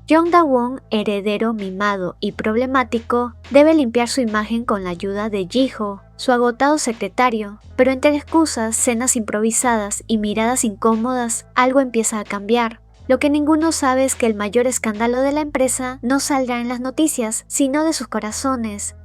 Jeong Da-won, heredero mimado y problemático, debe limpiar su imagen con la ayuda de Ji-ho, su agotado secretario, pero entre excusas, cenas improvisadas y miradas incómodas, algo empieza a cambiar. Lo que ninguno sabe es que el mayor escándalo de la empresa no saldrá en las noticias, sino de sus corazones.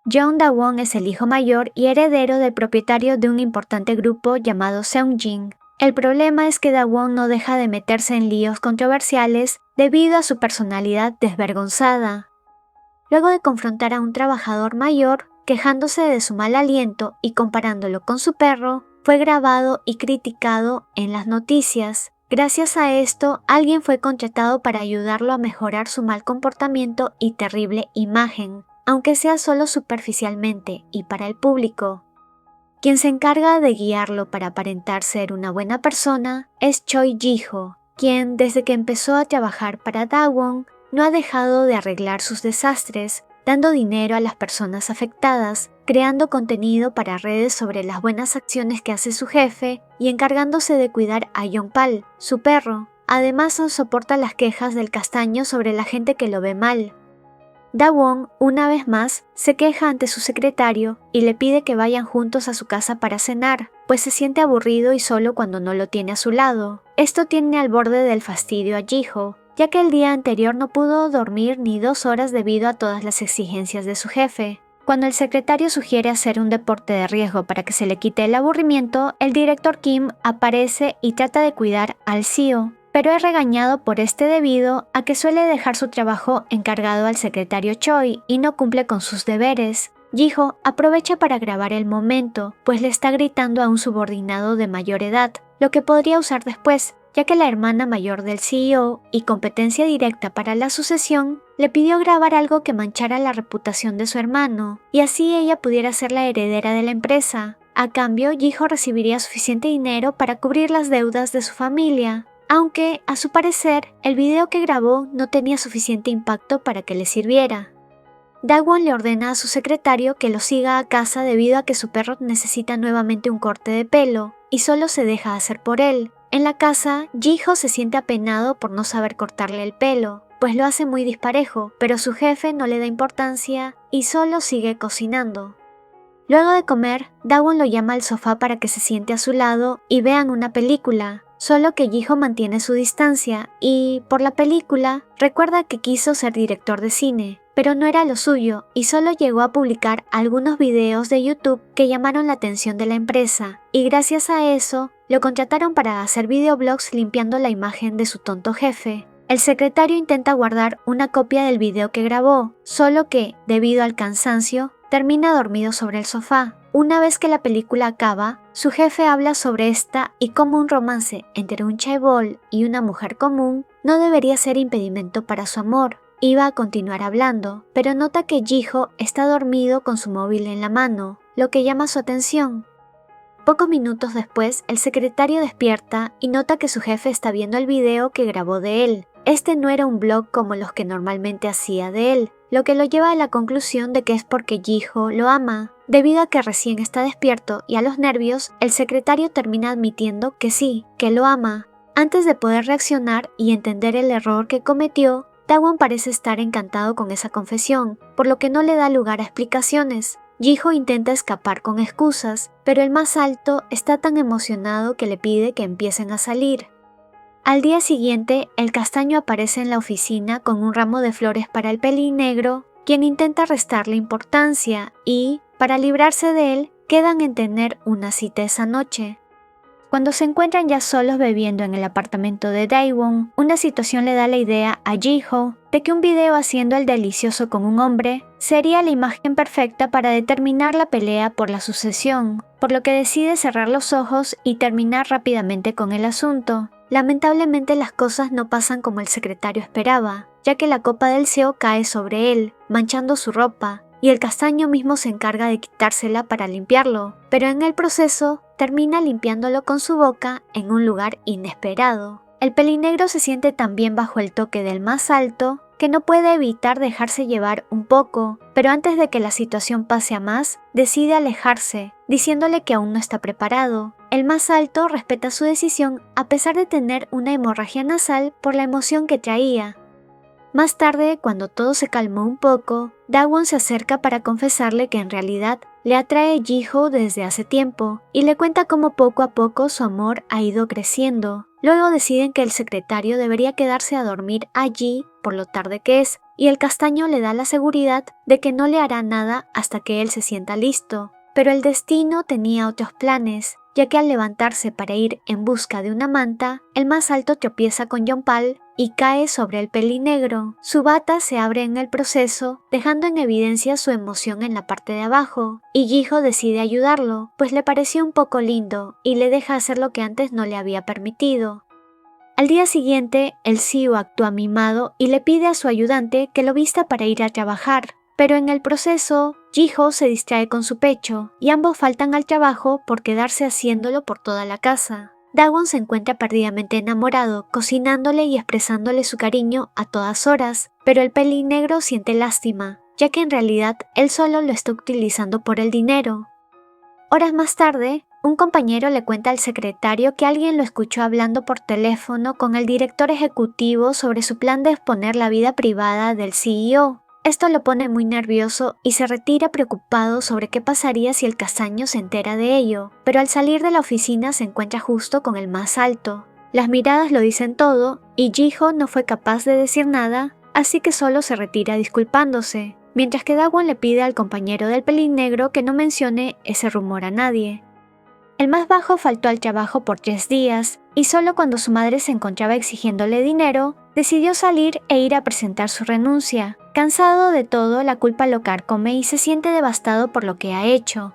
Jeong Da-won es el hijo mayor y heredero del propietario de un importante grupo llamado Seongjin. El problema es que Da-won no deja de meterse en líos controversiales debido a su personalidad desvergonzada. Luego de confrontar a un trabajador mayor, quejándose de su mal aliento y comparándolo con su perro, fue grabado y criticado en las noticias. Gracias a esto, alguien fue contratado para ayudarlo a mejorar su mal comportamiento y terrible imagen, aunque sea solo superficialmente y para el público. Quien se encarga de guiarlo para aparentar ser una buena persona es Choi Ji-ho, quien desde que empezó a trabajar para Da-won no ha dejado de arreglar sus desastres, dando dinero a las personas afectadas, creando contenido para redes sobre las buenas acciones que hace su jefe y encargándose de cuidar a Yong-pal, su perro. Además, no soporta las quejas del castaño sobre la gente que lo ve mal. Da-won, una vez más, se queja ante su secretario y le pide que vayan juntos a su casa para cenar, pues se siente aburrido y solo cuando no lo tiene a su lado. Esto tiene al borde del fastidio a Ji-ho, ya que el día anterior no pudo dormir ni 2 horas debido a todas las exigencias de su jefe. Cuando el secretario sugiere hacer un deporte de riesgo para que se le quite el aburrimiento, el director Kim aparece y trata de cuidar al CEO, pero es regañado por este debido a que suele dejar su trabajo encargado al secretario Choi y no cumple con sus deberes. Ji-ho aprovecha para grabar el momento, pues le está gritando a un subordinado de mayor edad, lo que podría usar después, ya que la hermana mayor del CEO y competencia directa para la sucesión le pidió grabar algo que manchara la reputación de su hermano, y así ella pudiera ser la heredera de la empresa. A cambio, Ji-ho recibiría suficiente dinero para cubrir las deudas de su familia, aunque, a su parecer, el video que grabó no tenía suficiente impacto para que le sirviera. Da-won le ordena a su secretario que lo siga a casa debido a que su perro necesita nuevamente un corte de pelo, y solo se deja hacer por él. En la casa, Ji-ho se siente apenado por no saber cortarle el pelo, pues lo hace muy disparejo, pero su jefe no le da importancia y solo sigue cocinando. Luego de comer, Da-won lo llama al sofá para que se siente a su lado y vean una película, solo que Ji-ho mantiene su distancia y, por la película, recuerda que quiso ser director de cine, pero no era lo suyo y solo llegó a publicar algunos videos de YouTube que llamaron la atención de la empresa, y gracias a eso, lo contrataron para hacer videoblogs limpiando la imagen de su tonto jefe. El secretario intenta guardar una copia del video que grabó, solo que, debido al cansancio, termina dormido sobre el sofá. Una vez que la película acaba, su jefe habla sobre esta y cómo un romance entre un chaebol y una mujer común no debería ser impedimento para su amor. Iba a continuar hablando, pero nota que Ji-ho está dormido con su móvil en la mano, lo que llama su atención. Pocos minutos después, el secretario despierta y nota que su jefe está viendo el video que grabó de él. Este no era un vlog como los que normalmente hacía de él, lo que lo lleva a la conclusión de que es porque Ji-ho lo ama. Debido a que recién está despierto y a los nervios, el secretario termina admitiendo que sí, que lo ama. Antes de poder reaccionar y entender el error que cometió, Da-won parece estar encantado con esa confesión, por lo que no le da lugar a explicaciones. Ji-ho intenta escapar con excusas, pero el más alto está tan emocionado que le pide que empiecen a salir. Al día siguiente, el castaño aparece en la oficina con un ramo de flores para el pelinegro, quien intenta restarle importancia y, para librarse de él, quedan en tener una cita esa noche. Cuando se encuentran ya solos bebiendo en el apartamento de Da-won, una situación le da la idea a Ji-ho de que un video haciendo el delicioso con un hombre sería la imagen perfecta para determinar la pelea por la sucesión, por lo que decide cerrar los ojos y terminar rápidamente con el asunto. Lamentablemente las cosas no pasan como el secretario esperaba, ya que la copa del CEO cae sobre él, manchando su ropa, y el castaño mismo se encarga de quitársela para limpiarlo, pero en el proceso termina limpiándolo con su boca en un lugar inesperado. El pelinegro se siente tan bien bajo el toque del más alto que no puede evitar dejarse llevar un poco, pero antes de que la situación pase a más, decide alejarse, diciéndole que aún no está preparado. El más alto respeta su decisión a pesar de tener una hemorragia nasal por la emoción que traía. Más tarde, cuando todo se calmó un poco, Dawon se acerca para confesarle que en realidad le atrae Jihyo desde hace tiempo y le cuenta cómo poco a poco su amor ha ido creciendo. Luego deciden que el secretario debería quedarse a dormir allí por lo tarde que es, y el castaño le da la seguridad de que no le hará nada hasta que él se sienta listo. Pero el destino tenía otros planes, ya que al levantarse para ir en busca de una manta, el más alto tropieza con Yeonpal y cae sobre el pelinegro. Su bata se abre en el proceso, dejando en evidencia su emoción en la parte de abajo, y Jihyo decide ayudarlo, pues le pareció un poco lindo y le deja hacer lo que antes no le había permitido. Al día siguiente, el CEO actúa mimado y le pide a su ayudante que lo vista para ir a trabajar, pero en el proceso, Jihyo se distrae con su pecho y ambos faltan al trabajo por quedarse haciéndolo por toda la casa. Dawon se encuentra perdidamente enamorado, cocinándole y expresándole su cariño a todas horas, pero el pelinegro siente lástima, ya que en realidad él solo lo está utilizando por el dinero. Horas más tarde, un compañero le cuenta al secretario que alguien lo escuchó hablando por teléfono con el director ejecutivo sobre su plan de exponer la vida privada del CEO. Esto lo pone muy nervioso y se retira preocupado sobre qué pasaría si el castaño se entera de ello, pero al salir de la oficina se encuentra justo con el más alto. Las miradas lo dicen todo y Jihyo no fue capaz de decir nada, así que solo se retira disculpándose, mientras que Dawon le pide al compañero del pelín negro que no mencione ese rumor a nadie. El más bajo faltó al trabajo por 3 días y solo cuando su madre se encontraba exigiéndole dinero, decidió salir e ir a presentar su renuncia. Cansado de todo, la culpa lo carcome y se siente devastado por lo que ha hecho.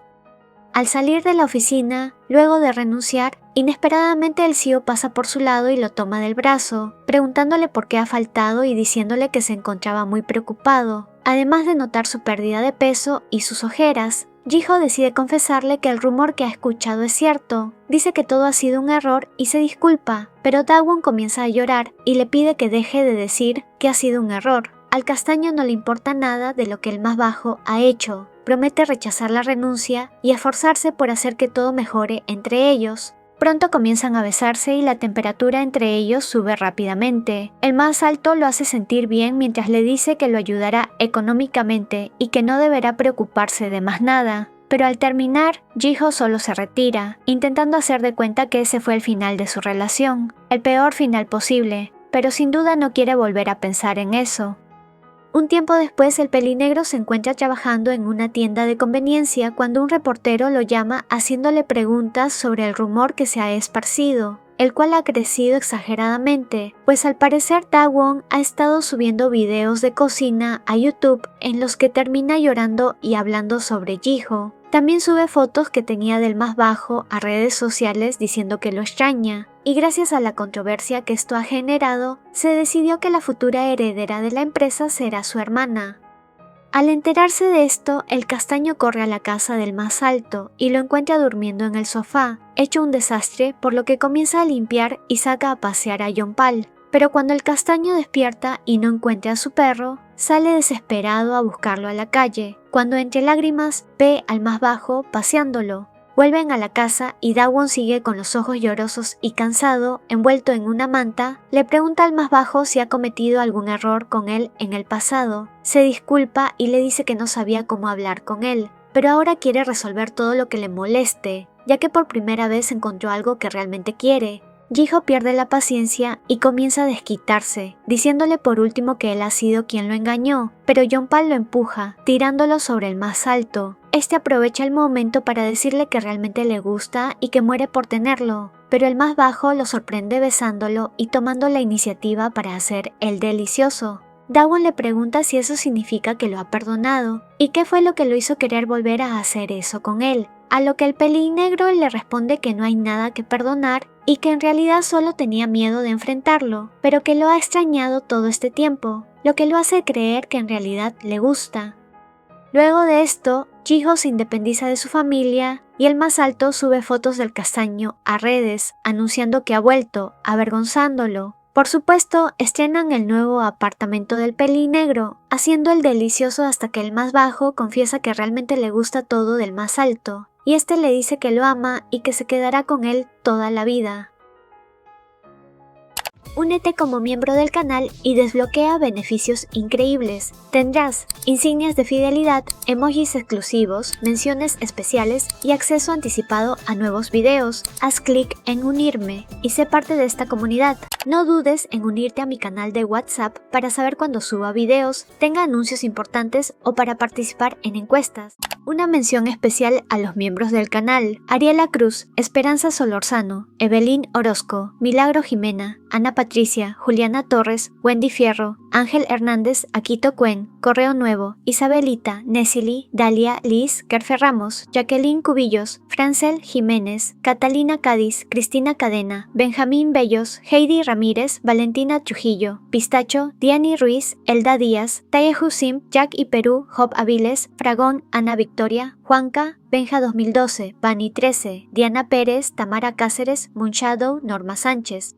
Al salir de la oficina, luego de renunciar, inesperadamente el CEO pasa por su lado y lo toma del brazo, preguntándole por qué ha faltado y diciéndole que se encontraba muy preocupado, además de notar su pérdida de peso y sus ojeras. Jihyo decide confesarle que el rumor que ha escuchado es cierto, dice que todo ha sido un error y se disculpa, pero Dawon comienza a llorar y le pide que deje de decir que ha sido un error. Al castaño no le importa nada de lo que el más bajo ha hecho, promete rechazar la renuncia y esforzarse por hacer que todo mejore entre ellos. Pronto comienzan a besarse y la temperatura entre ellos sube rápidamente. El más alto lo hace sentir bien mientras le dice que lo ayudará económicamente y que no deberá preocuparse de más nada. Pero al terminar, Jihyo solo se retira, intentando hacer de cuenta que ese fue el final de su relación, el peor final posible, pero sin duda no quiere volver a pensar en eso. Un tiempo después, el pelinegro se encuentra trabajando en una tienda de conveniencia cuando un reportero lo llama haciéndole preguntas sobre el rumor que se ha esparcido, el cual ha crecido exageradamente, pues al parecer Dawon ha estado subiendo videos de cocina a YouTube en los que termina llorando y hablando sobre Jihyo. También sube fotos que tenía del más bajo a redes sociales diciendo que lo extraña, y gracias a la controversia que esto ha generado, se decidió que la futura heredera de la empresa será su hermana. Al enterarse de esto, el castaño corre a la casa del más alto y lo encuentra durmiendo en el sofá, hecho un desastre, por lo que comienza a limpiar y saca a pasear a Yeonpal. Pero cuando el castaño despierta y no encuentra a su perro, sale desesperado a buscarlo a la calle, cuando entre lágrimas ve al más bajo paseándolo. Vuelven a la casa y Dawon sigue con los ojos llorosos y cansado, envuelto en una manta. Le pregunta al más bajo si ha cometido algún error con él en el pasado. Se disculpa y le dice que no sabía cómo hablar con él, pero ahora quiere resolver todo lo que le moleste, ya que por primera vez encontró algo que realmente quiere. Jihyo pierde la paciencia y comienza a desquitarse, diciéndole por último que él ha sido quien lo engañó, pero Yeonpal lo empuja, tirándolo sobre el más alto. Este aprovecha el momento para decirle que realmente le gusta y que muere por tenerlo, pero el más bajo lo sorprende besándolo y tomando la iniciativa para hacer el delicioso. Dawon le pregunta si eso significa que lo ha perdonado y qué fue lo que lo hizo querer volver a hacer eso con él, a lo que el pelinegro le responde que no hay nada que perdonar y que en realidad solo tenía miedo de enfrentarlo, pero que lo ha extrañado todo este tiempo, lo que lo hace creer que en realidad le gusta. Luego de esto, Jihyo se independiza de su familia y el más alto sube fotos del castaño a redes, anunciando que ha vuelto, avergonzándolo, Por supuesto, estrenan el nuevo apartamento del pelinegro, haciendo el delicioso hasta que el más bajo confiesa que realmente le gusta todo del más alto, y este le dice que lo ama y que se quedará con él toda la vida. Únete como miembro del canal y desbloquea beneficios increíbles. Tendrás insignias de fidelidad, emojis exclusivos, menciones especiales y acceso anticipado a nuevos videos. Haz clic en unirme y sé parte de esta comunidad. No dudes en unirte a mi canal de WhatsApp para saber cuando suba videos, tenga anuncios importantes o para participar en encuestas. Una mención especial a los miembros del canal: Ariela Cruz, Esperanza Solorzano, Evelyn Orozco, Milagro Jimena, Ana Patricia, Juliana Torres, Wendy Fierro, Ángel Hernández, Aquito Cuen, Correo Nuevo, Isabelita, Nesili, Dalia, Liz, Kerfe Ramos, Jacqueline Cubillos, Francel Jiménez, Catalina Cádiz, Cristina Cadena, Benjamín Bellos, Heidi Ramírez, Valentina Trujillo, Pistacho, Diani Ruiz, Elda Díaz, Taye Husim, Jack y Perú, Job Aviles, Fragón, Ana Victoria, Juanca, Benja 2012, Bani 13, Diana Pérez, Tamara Cáceres, Moonshadow, Norma Sánchez.